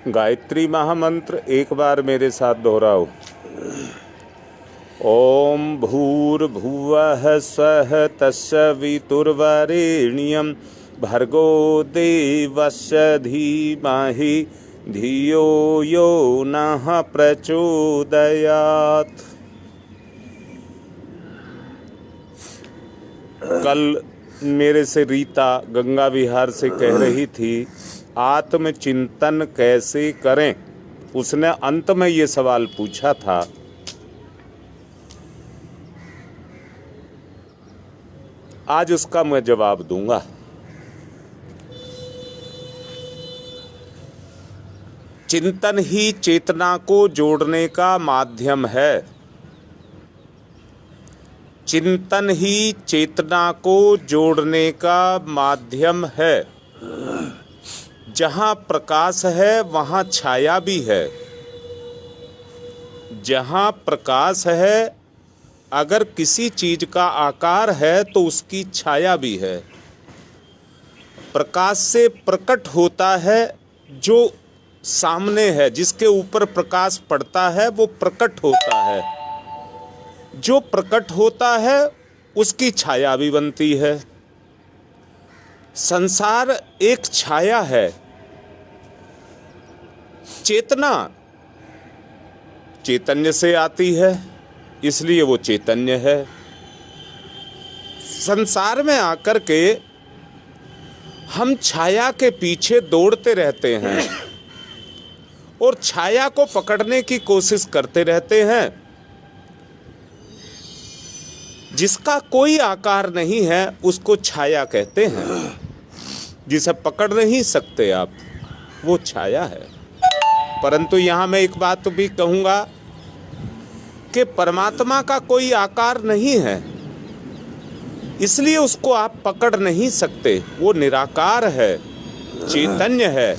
गायत्री महामंत्र एक बार मेरे साथ दोहराओ। ओम भूर्भुवः स्वः तत्सवितुर्वरेण्यं भर्गो देवस्य धीमहि धियो यो नः प्रचोदयात्। कल मेरे से रीता गंगा विहार से कह रही थी आत्मचिंतन कैसे करें। उसने अंत में ये सवाल पूछा था। आज उसका मैं जवाब दूंगा। चिंतन ही चेतना को जोड़ने का माध्यम है। चिंतन ही चेतना को जोड़ने का माध्यम है। जहाँ प्रकाश है वहाँ छाया भी है। जहाँ प्रकाश है, अगर किसी चीज का आकार है तो उसकी छाया भी है। प्रकाश से प्रकट होता है जो सामने है, जिसके ऊपर प्रकाश पड़ता है वो प्रकट होता है। जो प्रकट होता है उसकी छाया भी बनती है। संसार एक छाया है। चेतना चैतन्य से आती है, इसलिए वो चैतन्य है। संसार में आकर के हम छाया के पीछे दौड़ते रहते हैं और छाया को पकड़ने की कोशिश करते रहते हैं। जिसका कोई आकार नहीं है उसको छाया कहते हैं। जिसे पकड़ नहीं सकते आप, वो छाया है। परंतु यहाँ मैं एक बात भी कहूँगा कि परमात्मा का कोई आकार नहीं है, इसलिए उसको आप पकड़ नहीं सकते। वो निराकार है, चैतन्य है।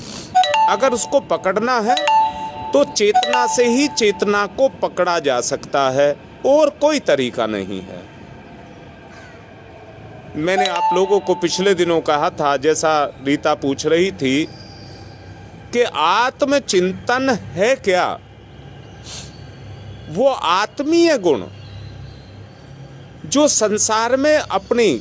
अगर उसको पकड़ना है तो चेतना से ही चेतना को पकड़ा जा सकता है, और कोई तरीका नहीं है। मैंने आप लोगों को पिछले दिनों कहा था, जैसा रीता पूछ रही थी कि आत्मचिंतन है क्या। वो आत्मीय गुण जो संसार में अपनी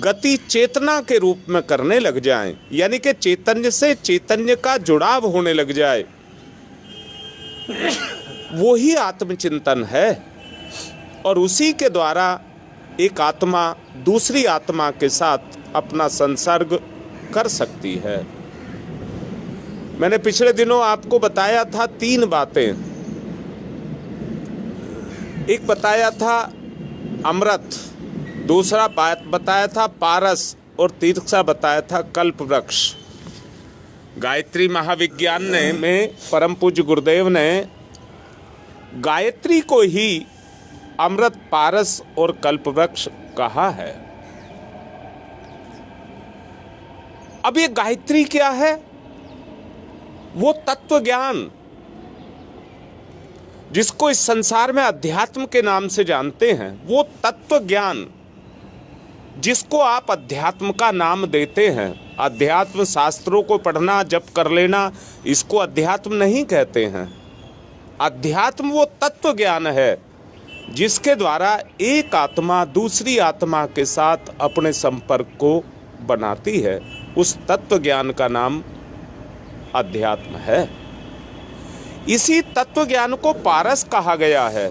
गति चेतना के रूप में करने लग जाएं, यानी कि चैतन्य से चैतन्य का जुड़ाव होने लग जाए, वो ही आत्मचिंतन है। और उसी के द्वारा एक आत्मा दूसरी आत्मा के साथ अपना संसर्ग कर सकती है। मैंने पिछले दिनों आपको बताया था 3 बातें। एक बताया था अमृत, दूसरा बताया था पारस, और तीसरा बताया था कल्प वृक्ष। गायत्री महाविज्ञान में परम पूज्य गुरुदेव ने गायत्री को ही अमृत, पारस और कल्प वृक्ष कहा है। अब ये गायत्री क्या है? वो तत्व ज्ञान जिसको इस संसार में अध्यात्म के नाम से जानते हैं, वो तत्व ज्ञान जिसको आप अध्यात्म का नाम देते हैं। अध्यात्म शास्त्रों को पढ़ना, जप कर लेना, इसको अध्यात्म नहीं कहते हैं। अध्यात्म वो तत्व ज्ञान है जिसके द्वारा एक आत्मा दूसरी आत्मा के साथ अपने संपर्क को बनाती है। उस तत्व ज्ञान का नाम अध्यात्म है। इसी तत्व ज्ञान को पारस कहा गया है।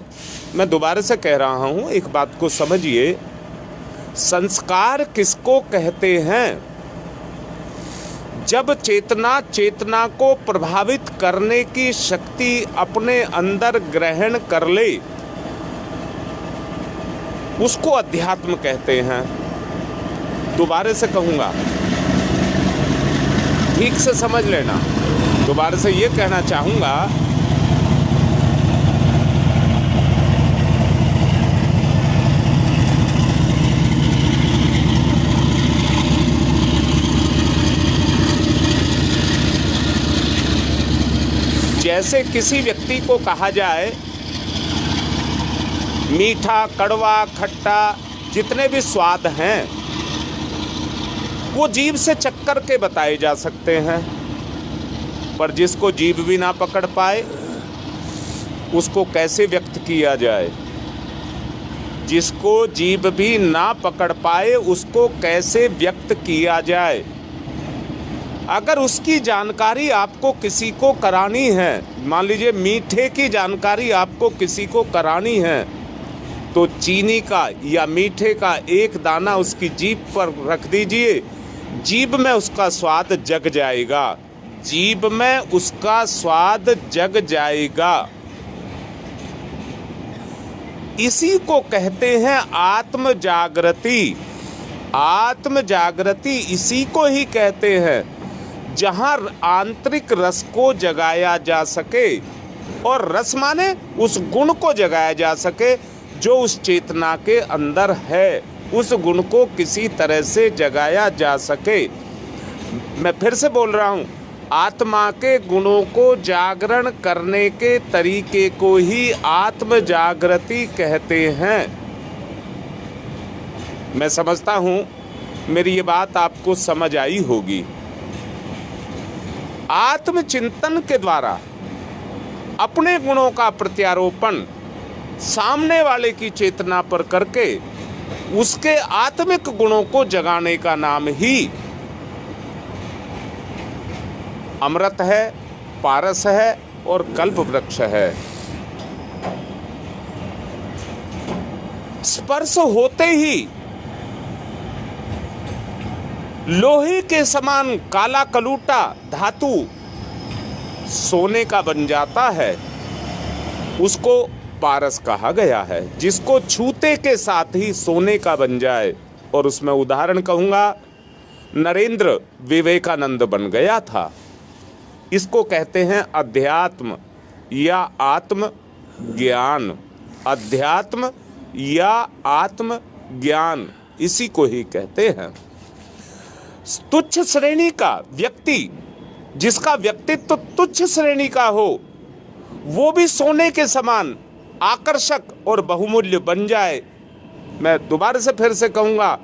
मैं दोबारा से कह रहा हूं, एक बात को समझिए। संस्कार किसको कहते हैं? जब चेतना चेतना को प्रभावित करने की शक्ति अपने अंदर ग्रहण कर ले, उसको अध्यात्म कहते हैं। दोबारा से कहूँगा, ठीक से समझ लेना। दोबारा से ये कहना चाहूँगा, जैसे किसी व्यक्ति को कहा जाए मीठा, कड़वा, खट्टा, जितने भी स्वाद हैं वो जीभ से चख कर के बताए जा सकते हैं। पर जिसको जीभ भी ना पकड़ पाए उसको कैसे व्यक्त किया जाए? जिसको जीभ भी ना पकड़ पाए उसको कैसे व्यक्त किया जाए? अगर उसकी जानकारी आपको किसी को करानी है, मान लीजिए मीठे की जानकारी आपको किसी को करानी है, तो चीनी का या मीठे का एक दाना उसकी जीभ पर रख दीजिए, जीभ में उसका स्वाद जग जाएगा, जीभ में उसका स्वाद जग जाएगा। इसी को कहते हैं आत्म जागृति। आत्म जागृति इसी को ही कहते हैं जहां आंतरिक रस को जगाया जा सके, और रस माने उस गुण को जगाया जा सके जो उस चेतना के अंदर है, उस गुण को किसी तरह से जगाया जा सके। मैं फिर से बोल रहा हूं, आत्मा के गुणों को जागरण करने के तरीके को ही आत्म जागृति कहते हैं। मैं समझता हूं मेरी ये बात आपको समझ आई होगी। आत्मचिंतन के द्वारा अपने गुणों का प्रत्यारोपण सामने वाले की चेतना पर करके उसके आत्मिक गुणों को जगाने का नाम ही अमृत है, पारस है और कल्प वृक्ष है। स्पर्श होते ही लोहे के समान काला कलूटा धातु सोने का बन जाता है, उसको पारस कहा गया है। जिसको छूते के साथ ही सोने का बन जाए, और उसमें उदाहरण कहूंगा, नरेंद्र विवेकानंद बन गया था। इसको कहते हैं अध्यात्म या आत्म ज्ञान। अध्यात्म या आत्म ज्ञान इसी को ही कहते हैं। तुच्छ श्रेणी का व्यक्ति, जिसका व्यक्तित्व तुच्छ श्रेणी का हो, वो भी सोने के समान आकर्षक और बहुमूल्य बन जाए। मैं दोबारा से फिर से कहूँगा,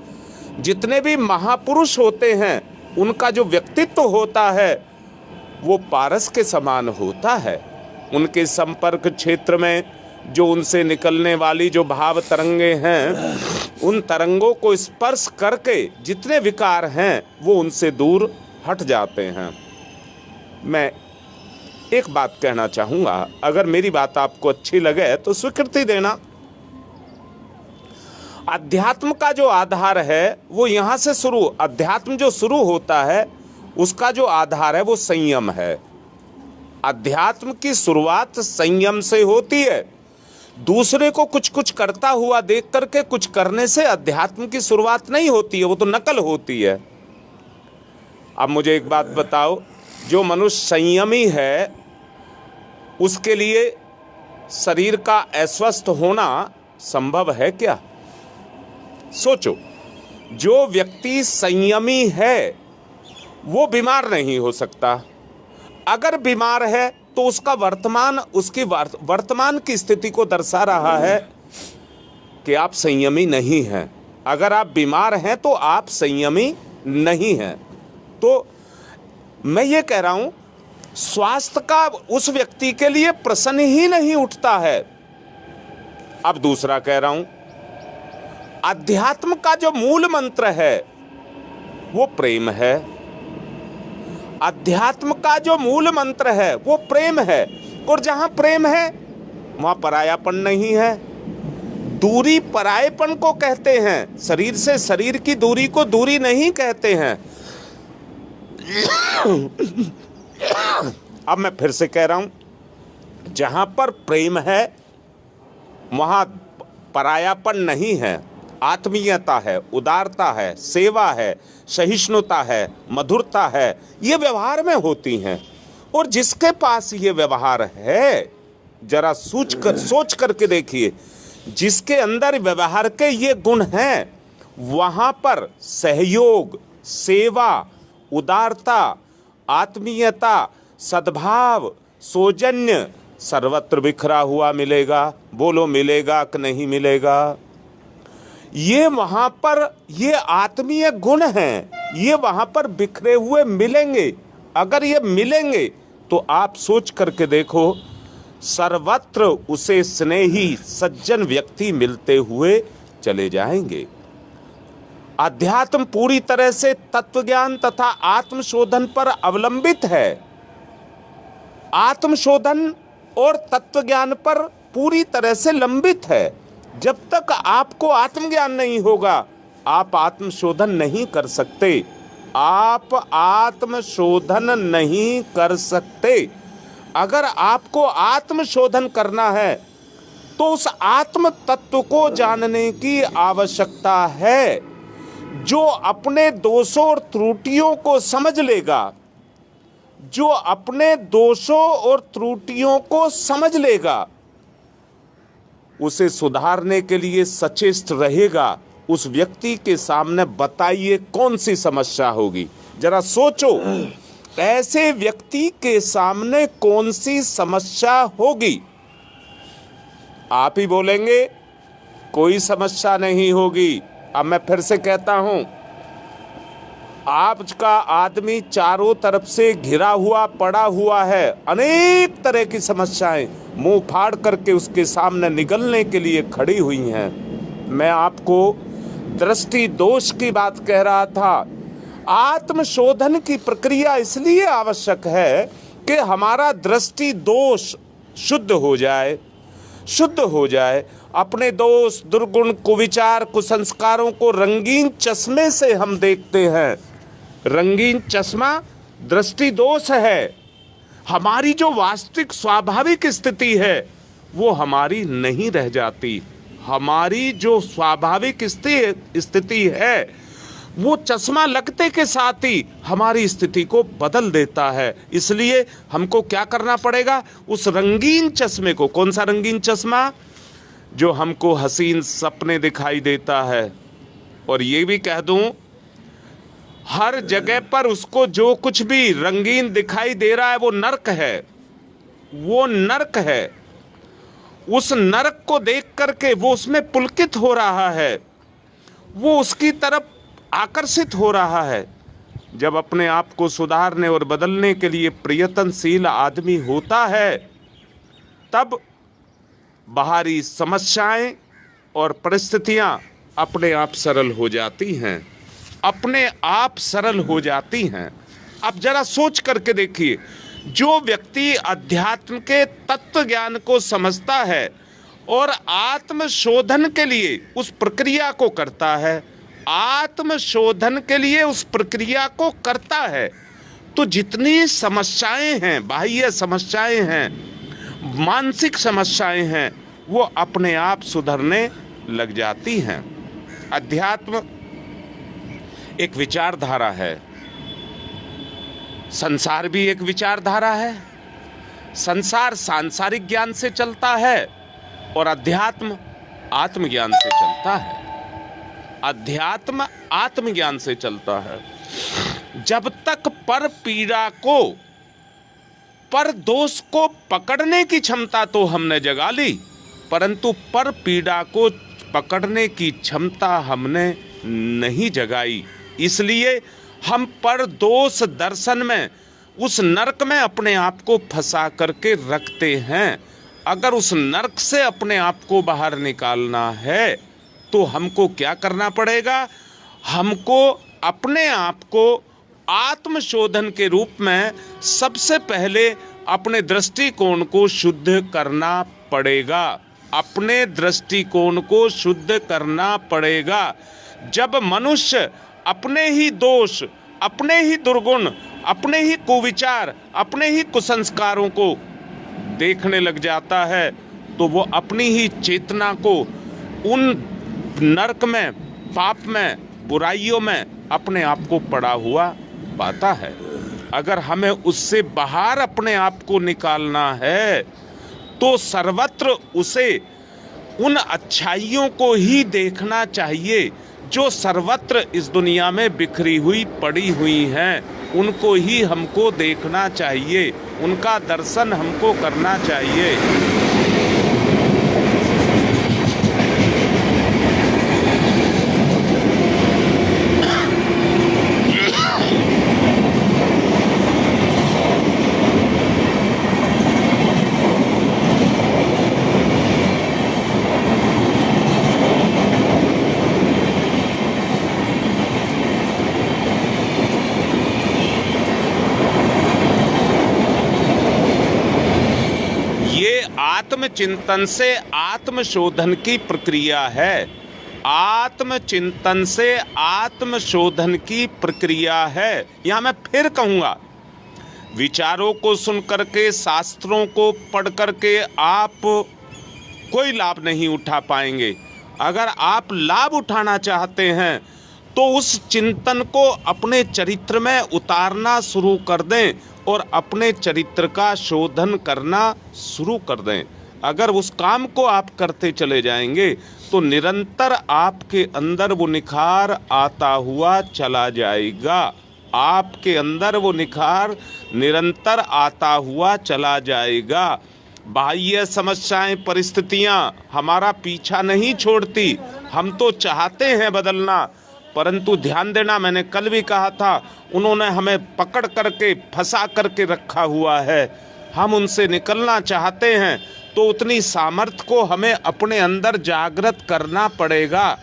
जितने भी महापुरुष होते हैं उनका जो व्यक्तित्व होता है वो पारस के समान होता है। उनके संपर्क क्षेत्र में जो उनसे निकलने वाली जो भाव तरंगे हैं, उन तरंगों को स्पर्श करके जितने विकार हैं वो उनसे दूर हट जाते हैं। मैं एक बात कहना चाहूँगा, अगर मेरी बात आपको अच्छी लगे तो स्वीकृति देना। अध्यात्म का जो आधार है वो यहाँ से शुरू, अध्यात्म जो शुरू होता है उसका जो आधार है वो संयम है। अध्यात्म की शुरुआत संयम से होती है। दूसरे को कुछ कुछ करता हुआ देख करके कुछ करने से अध्यात्म की शुरुआत नहीं होती है, वो तो नकल होती है। अब मुझे एक बात बताओ, जो मनुष्य संयमी है उसके लिए शरीर का अस्वस्थ होना संभव है क्या? सोचो, जो व्यक्ति संयमी है वो बीमार नहीं हो सकता। अगर बीमार है तो उसका वर्तमान, उसकी वर्तमान की स्थिति को दर्शा रहा है कि आप संयमी नहीं हैं। अगर आप बीमार हैं तो आप संयमी नहीं हैं। तो मैं ये कह रहा हूं, स्वास्थ्य का उस व्यक्ति के लिए प्रश्न ही नहीं उठता है। अब दूसरा कह रहा हूं, अध्यात्म का जो मूल मंत्र है वो प्रेम है। अध्यात्म का जो मूल मंत्र है वो प्रेम है, और जहां प्रेम है वहां परायापन नहीं है। दूरी परायेपन को कहते हैं, शरीर से शरीर की दूरी को दूरी नहीं कहते हैं। अब मैं फिर से कह रहा हूं, जहां पर प्रेम है वहां परायापन नहीं है। आत्मीयता है, उदारता है, सेवा है, सहिष्णुता है, मधुरता है, ये व्यवहार में होती हैं। और जिसके पास ये व्यवहार है, जरा सोच करके देखिए, जिसके अंदर व्यवहार के ये गुण हैं, वहां पर सहयोग, सेवा, उदारता, आत्मीयता, सद्भाव, सौजन्य सर्वत्र बिखरा हुआ मिलेगा। बोलो मिलेगा कि नहीं मिलेगा? ये वहां पर ये आत्मीय गुण हैं, ये वहां पर बिखरे हुए मिलेंगे। अगर ये मिलेंगे तो आप सोच करके देखो, सर्वत्र उसे स्नेही सज्जन व्यक्ति मिलते हुए चले जाएंगे। अध्यात्म पूरी तरह से तत्वज्ञान तथा आत्मशोधन पर अवलंबित है। आत्मशोधन और तत्वज्ञान पर पूरी तरह से लंबित है। जब तक आपको आत्मज्ञान नहीं होगा, आप आत्मशोधन नहीं कर सकते। आप आत्मशोधन नहीं कर सकते। अगर आपको आत्मशोधन करना है तो उस आत्म तत्व को जानने की आवश्यकता है, जो अपने दोषों और त्रुटियों को समझ लेगा, जो अपने दोषों और त्रुटियों को समझ लेगा, उसे सुधारने के लिए सचेष्ट रहेगा। उस व्यक्ति के सामने बताइए कौन सी समस्या होगी, जरा सोचो, ऐसे व्यक्ति के सामने कौन सी समस्या होगी? आप ही बोलेंगे कोई समस्या नहीं होगी। अब मैं फिर से कहता हूं, आपका आदमी चारों तरफ से घिरा हुआ पड़ा हुआ है, अनेक तरह की समस्याएं मुंह फाड़ करके उसके सामने निगलने के लिए खड़ी हुई हैं। मैं आपको दृष्टि दोष की बात कह रहा था। आत्मशोधन की प्रक्रिया इसलिए आवश्यक है कि हमारा दृष्टि दोष शुद्ध हो जाए, शुद्ध हो जाए। अपने दोष, दुर्गुण, कुविचार, कुसंस्कारों को रंगीन चश्मे से हम देखते हैं। रंगीन चश्मा दृष्टि दोष है। हमारी जो वास्तविक स्वाभाविक स्थिति है वो हमारी नहीं रह जाती। हमारी जो स्वाभाविक स्थिति है वो चश्मा लगते के साथ ही हमारी स्थिति को बदल देता है। इसलिए हमको क्या करना पड़ेगा? उस रंगीन चश्मे को, कौन सा रंगीन चश्मा? जो हमको हसीन सपने दिखाई देता है। और ये भी कह दूं, हर जगह पर उसको जो कुछ भी रंगीन दिखाई दे रहा है वो नर्क है, वो नर्क है। उस नर्क को देख करके वो उसमें पुलकित हो रहा है, वो उसकी तरफ आकर्षित हो रहा है। जब अपने आप को सुधारने और बदलने के लिए प्रयत्नशील आदमी होता है, तब बाहरी समस्याएं और परिस्थितियां अपने आप सरल हो जाती हैं, अपने आप सरल हो जाती हैं। अब जरा सोच करके देखिए, जो व्यक्ति अध्यात्म के तत्व ज्ञान को समझता है और आत्मशोधन के लिए उस प्रक्रिया को करता है, आत्मशोधन के लिए उस प्रक्रिया को करता है, तो जितनी समस्याएं हैं, बाह्य समस्याएं हैं, मानसिक समस्याएं हैं, वो अपने आप सुधरने लग जाती हैं। अध्यात्म एक विचारधारा है, संसार भी एक विचारधारा है। संसार सांसारिक ज्ञान से चलता है और अध्यात्म आत्मज्ञान से चलता है। अध्यात्म आत्मज्ञान से चलता है। जब तक पर पीड़ा को, पर दोष को पकड़ने की क्षमता तो हमने जगा ली, परंतु पर पीड़ा को पकड़ने की क्षमता हमने नहीं जगाई। इसलिए हम पर दोष दर्शन में, उस नरक में अपने आप को फंसा करके रखते हैं। अगर उस नरक से अपने आप को बाहर निकालना है तो हमको क्या करना पड़ेगा? हमको अपने आप को आत्मशोधन के रूप में सबसे पहले अपने दृष्टिकोण को शुद्ध करना पड़ेगा। अपने दृष्टिकोण को शुद्ध करना पड़ेगा। जब मनुष्य अपने ही दोष, अपने ही दुर्गुण, अपने ही कुविचार, अपने ही कुसंस्कारों को देखने लग जाता है तो वो अपनी ही चेतना को उन नरक में, पाप में, बुराइयों में अपने आप को पड़ा हुआ पाता है। अगर हमें उससे बाहर अपने आप को निकालना है तो सर्वत्र उसे उन अच्छाइयों को ही देखना चाहिए जो सर्वत्र इस दुनिया में बिखरी हुई पड़ी हुई हैं। उनको ही हमको देखना चाहिए, उनका दर्शन हमको करना चाहिए। आत्मचिंतन से आत्मशोधन की प्रक्रिया है। आत्मचिंतन से आत्मशोधन की प्रक्रिया है। यहां मैं फिर कहूंगा, विचारों को सुन करके, शास्त्रों को पढ़ करके आप कोई लाभ नहीं उठा पाएंगे। अगर आप लाभ उठाना चाहते हैं तो उस चिंतन को अपने चरित्र में उतारना शुरू कर दें और अपने चरित्र का शोधन करना शुरू कर दें। अगर उस काम को आप करते चले जाएंगे तो निरंतर आपके अंदर वो निखार आता हुआ चला जाएगा। आपके अंदर वो निखार निरंतर आता हुआ चला जाएगा। बाह्य समस्याएं, परिस्थितियां हमारा पीछा नहीं छोड़ती। हम तो चाहते हैं बदलना, परंतु ध्यान देना, मैंने कल भी कहा था, उन्होंने हमें पकड़ करके फंसा करके रखा हुआ है। हम उनसे निकलना चाहते हैं तो उतनी सामर्थ्य को हमें अपने अंदर जागृत करना पड़ेगा।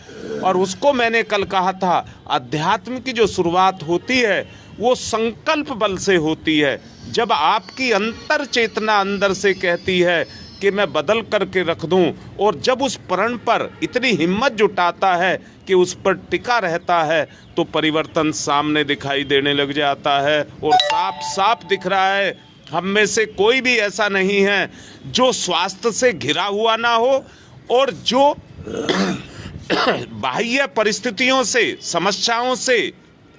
और उसको मैंने कल कहा था, अध्यात्म की जो शुरुआत होती है वो संकल्प बल से होती है। जब आपकी अंतर चेतना अंदर से कहती है कि मैं बदल करके रख दूं, और जब उस प्रण पर इतनी हिम्मत जुटाता है कि उस पर टिका रहता है, तो परिवर्तन सामने दिखाई देने लग जाता है। और साफ साफ दिख रहा है, हम में से कोई भी ऐसा नहीं है जो स्वास्थ्य से घिरा हुआ ना हो और जो बाह्य परिस्थितियों से, समस्याओं से,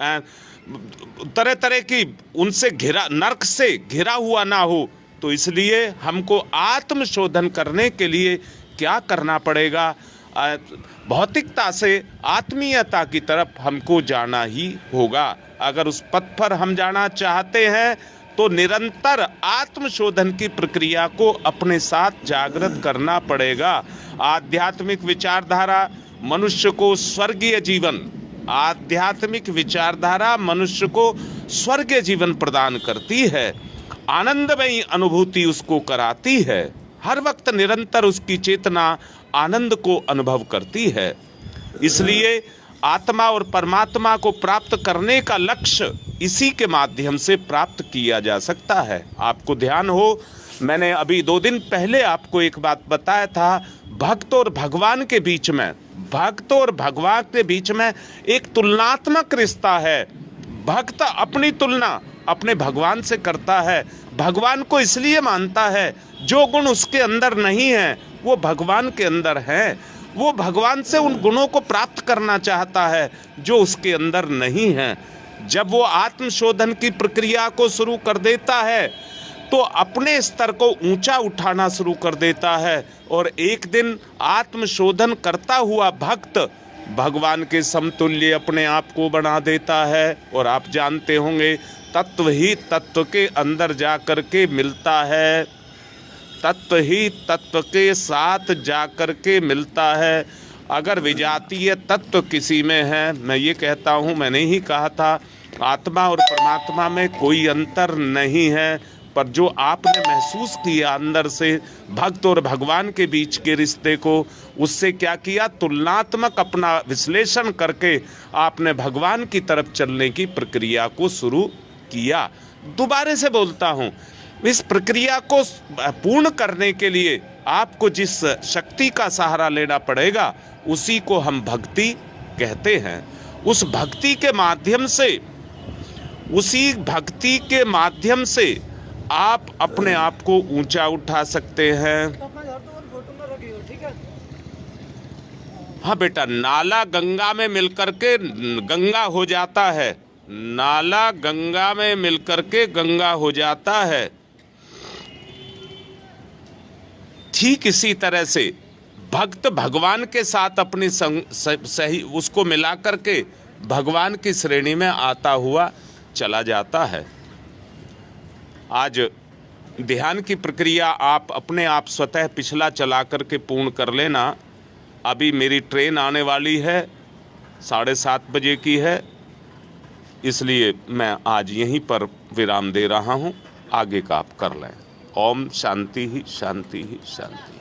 तरह तरह की उनसे घिरा, नर्क से घिरा हुआ ना हो। तो इसलिए हमको आत्मशोधन करने के लिए क्या करना पड़ेगा? भौतिकता से आत्मीयता की तरफ हमको जाना ही होगा। अगर उस पथ पर हम जाना चाहते हैं तो निरंतर आत्मशोधन की प्रक्रिया को अपने साथ जागृत करना पड़ेगा। आध्यात्मिक विचारधारा मनुष्य को स्वर्गीय जीवन, आध्यात्मिक विचारधारा मनुष्य को स्वर्गीय जीवन प्रदान करती है। आनंदमयी अनुभूति उसको कराती है। हर वक्त निरंतर उसकी चेतना आनंद को अनुभव करती है। इसलिए आत्मा और परमात्मा को प्राप्त करने का लक्ष्य इसी के माध्यम से प्राप्त किया जा सकता है। आपको ध्यान हो, मैंने अभी 2 दिन पहले आपको एक बात बताया था, भक्त और भगवान के बीच में, भक्त और भगवान के बीच में एक तुलनात्मक रिश्ता है। भक्त अपनी तुलना अपने भगवान से करता है। भगवान को इसलिए मानता है, जो गुण उसके अंदर नहीं है वो भगवान के अंदर है। वो भगवान से उन गुणों को प्राप्त करना चाहता है जो उसके अंदर नहीं है। जब वो आत्मशोधन की प्रक्रिया को शुरू कर देता है तो अपने स्तर को ऊंचा उठाना शुरू कर देता है, और एक दिन आत्मशोधन करता हुआ भक्त भगवान के समतुल्य अपने आप को बना देता है। और आप जानते होंगे, तत्व ही तत्व के अंदर जा कर के मिलता है, तत्व ही तत्व के साथ जा कर के मिलता है। अगर विजातीय तत्व किसी में है, मैं ये कहता हूँ, मैंने ही कहा था, आत्मा और परमात्मा में कोई अंतर नहीं है, पर जो आपने महसूस किया अंदर से भक्त और भगवान के बीच के रिश्ते को, उससे क्या किया, तुलनात्मक अपना विश्लेषण करके आपने भगवान की तरफ चलने की प्रक्रिया को शुरू किया। दोबारा से बोलता हूँ, इस प्रक्रिया को पूर्ण करने के लिए आपको जिस शक्ति का सहारा लेना पड़ेगा उसी को हम भक्ति कहते हैं। उस भक्ति के माध्यम से, उसी भक्ति के माध्यम से आप अपने आप को ऊंचा उठा सकते हैं। हाँ बेटा, नाला गंगा में मिलकर के गंगा हो जाता है, नाला गंगा में मिलकर के गंगा हो जाता है। ठीक इसी तरह से भक्त भगवान के साथ अपनी सही उसको मिला करके भगवान की श्रेणी में आता हुआ चला जाता है। आज ध्यान की प्रक्रिया आप अपने आप स्वतः पिछला चला करके पूर्ण कर लेना। अभी मेरी ट्रेन आने वाली है, 7:30 बजे की है, इसलिए मैं आज यहीं पर विराम दे रहा हूँ। आगे का आप कर लें। ओम शांति ही शांति ही शांति।